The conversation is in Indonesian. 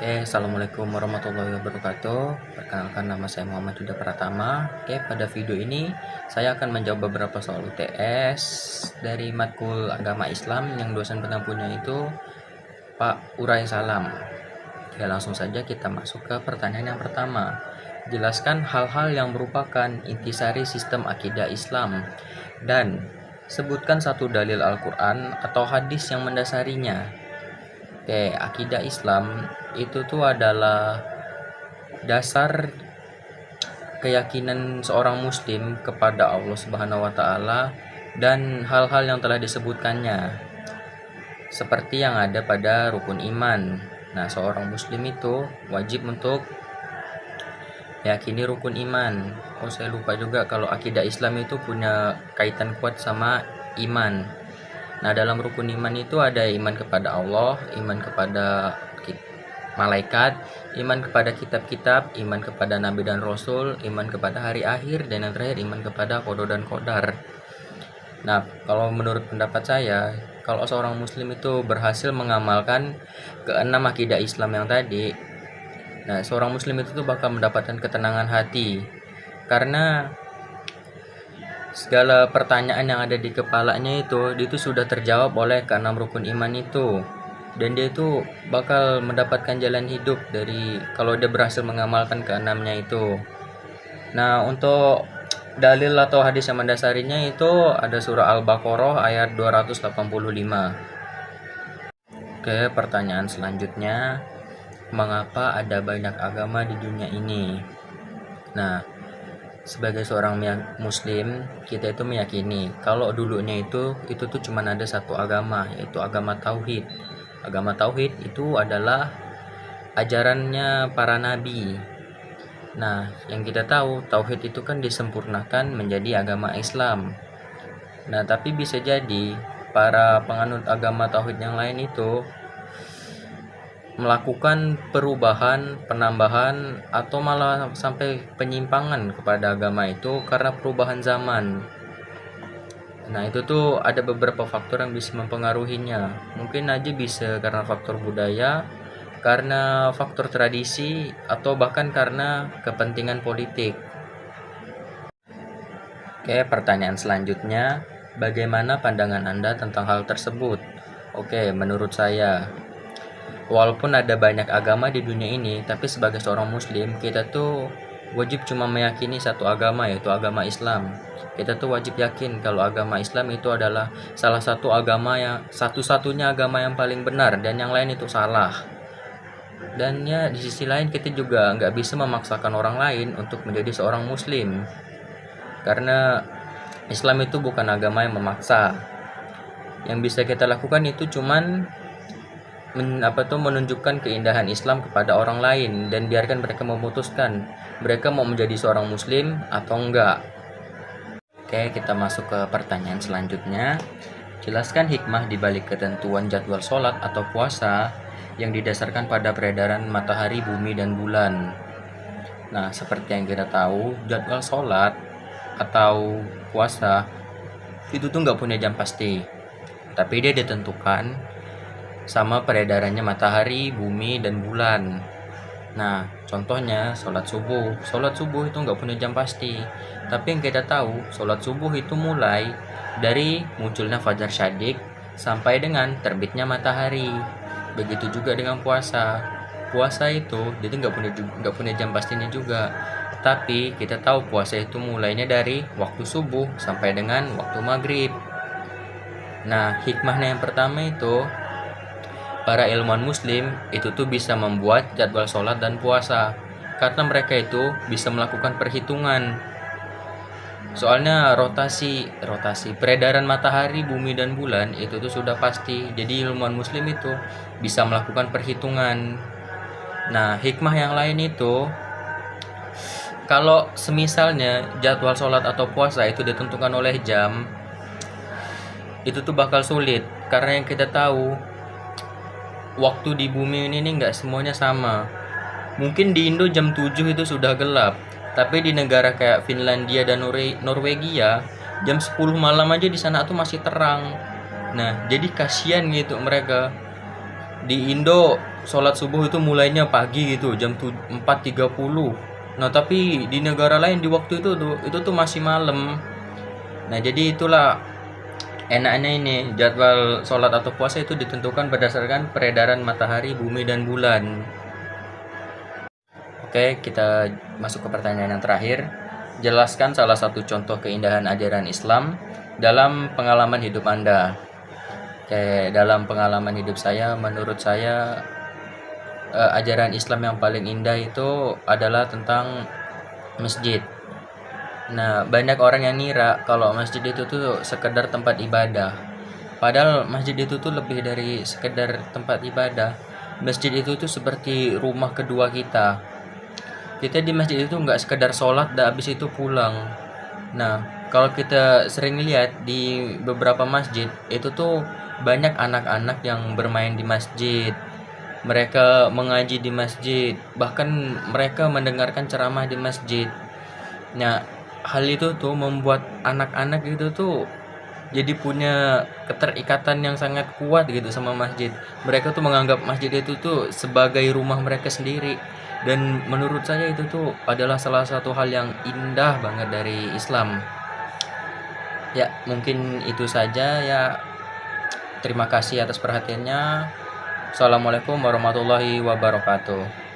Assalamualaikum warahmatullahi wabarakatuh. Perkenalkan, nama saya Muhammad Huda Pratama. Pada video ini saya akan menjawab beberapa soal UTS dari matkul agama Islam yang dosen penampunya itu Pak Uray Salam. Langsung saja kita masuk ke pertanyaan yang pertama. Jelaskan hal-hal yang merupakan intisari sistem akidah Islam dan sebutkan satu dalil Al-Quran atau hadis yang mendasarinya. Akidah Islam itu tuh adalah dasar keyakinan seorang muslim kepada Allah Subhanahu wa taala dan hal-hal yang telah disebutkannya seperti yang ada pada rukun iman. Nah, seorang muslim itu wajib untuk meyakini rukun iman. Saya lupa juga kalau akidah Islam itu punya kaitan kuat sama iman. Nah, dalam rukun iman itu ada iman kepada Allah, iman kepada malaikat, iman kepada kitab-kitab, iman kepada nabi dan rasul, iman kepada hari akhir, dan yang terakhir iman kepada qada dan qadar. Nah, kalau menurut pendapat saya, kalau seorang muslim itu berhasil mengamalkan keenam akidah Islam yang tadi, nah seorang muslim itu tuh bakal mendapatkan ketenangan hati karena segala pertanyaan yang ada di kepalanya itu sudah terjawab oleh keenam rukun iman itu, dan dia itu bakal mendapatkan jalan hidup dari kalau dia berhasil mengamalkan keenamnya itu. Nah, untuk dalil atau hadis yang mendasarinya itu ada surah Al-Baqarah ayat 285. Pertanyaan selanjutnya, mengapa ada banyak agama di dunia ini? Nah, sebagai seorang muslim, kita itu meyakini kalau dulunya itu tuh cuma ada satu agama, yaitu agama tauhid. Agama tauhid itu adalah ajarannya para nabi. Nah, yang kita tahu tauhid itu kan disempurnakan menjadi agama Islam. Nah, tapi bisa jadi para penganut agama tauhid yang lain itu melakukan perubahan, penambahan, atau malah sampai penyimpangan kepada agama itu karena perubahan zaman. Nah, itu tuh ada beberapa faktor yang bisa mempengaruhinya. Mungkin aja bisa karena faktor budaya, karena faktor tradisi, atau bahkan karena kepentingan politik. Pertanyaan selanjutnya, bagaimana pandangan Anda tentang hal tersebut? Menurut saya, walaupun ada banyak agama di dunia ini, tapi sebagai seorang muslim, kita tuh wajib cuma meyakini satu agama, yaitu agama Islam. Kita tuh wajib yakin kalau agama Islam itu adalah salah satu agama yang satu-satunya agama yang paling benar, dan yang lain itu salah. Dan ya, di sisi lain kita juga nggak bisa memaksakan orang lain untuk menjadi seorang muslim, karena Islam itu bukan agama yang memaksa. Yang bisa kita lakukan itu cuman menunjukkan keindahan Islam kepada orang lain, dan biarkan mereka memutuskan mereka mau menjadi seorang muslim atau enggak. Kita masuk ke pertanyaan selanjutnya. Jelaskan hikmah di balik ketentuan jadwal sholat atau puasa yang didasarkan pada peredaran matahari, bumi, dan bulan. Nah, seperti yang kita tahu, jadwal sholat atau puasa itu tuh nggak punya jam pasti, tapi dia ditentukan sama peredarannya matahari, bumi, dan bulan. Nah, contohnya sholat subuh. Sholat subuh itu nggak punya jam pasti, tapi yang kita tahu, sholat subuh itu mulai dari munculnya fajar syadik sampai dengan terbitnya matahari. Begitu juga dengan puasa. Puasa itu dia nggak punya jam pastinya juga, tapi kita tahu puasa itu mulainya dari waktu subuh sampai dengan waktu maghrib. Nah, hikmahnya yang pertama itu, para ilmuwan muslim itu tuh bisa membuat jadwal sholat dan puasa karena mereka itu bisa melakukan perhitungan. Soalnya rotasi peredaran matahari, bumi, dan bulan itu tuh sudah pasti. Jadi ilmuwan muslim itu bisa melakukan perhitungan. Nah, hikmah yang lain itu, kalau semisalnya jadwal sholat atau puasa itu ditentukan oleh jam, itu tuh bakal sulit karena yang kita tahu waktu di bumi ini nggak semuanya sama. Mungkin di Indo jam 7 itu sudah gelap, tapi di negara kayak Finlandia dan Norwegia jam 10 malam aja di sana tuh masih terang. Nah, jadi kasihan gitu mereka. Di Indo sholat subuh itu mulainya pagi gitu, jam 4.30. Nah, tapi di negara lain di waktu itu tuh masih malam. Nah, jadi itulah enaknya ini, jadwal sholat atau puasa itu ditentukan berdasarkan peredaran matahari, bumi, dan bulan. Oke, kita masuk ke pertanyaan yang terakhir. Jelaskan salah satu contoh keindahan ajaran Islam dalam pengalaman hidup Anda. Oke, dalam pengalaman hidup saya, menurut saya ajaran Islam yang paling indah itu adalah tentang masjid. Nah, banyak orang yang ngira kalau masjid itu tuh sekedar tempat ibadah. Padahal masjid itu tuh lebih dari sekedar tempat ibadah. Masjid itu tuh seperti rumah kedua kita. Kita di masjid itu nggak sekedar sholat dan habis itu pulang. Nah, kalau kita sering lihat di beberapa masjid, itu tuh banyak anak-anak yang bermain di masjid. Mereka mengaji di masjid, bahkan mereka mendengarkan ceramah di masjid. Nah, hal itu tuh membuat anak-anak itu tuh jadi punya keterikatan yang sangat kuat gitu sama masjid. Mereka tuh menganggap masjid itu tuh sebagai rumah mereka sendiri. Dan menurut saya itu tuh adalah salah satu hal yang indah banget dari Islam. Ya, mungkin itu saja ya. Terima kasih atas perhatiannya. Assalamualaikum warahmatullahi wabarakatuh.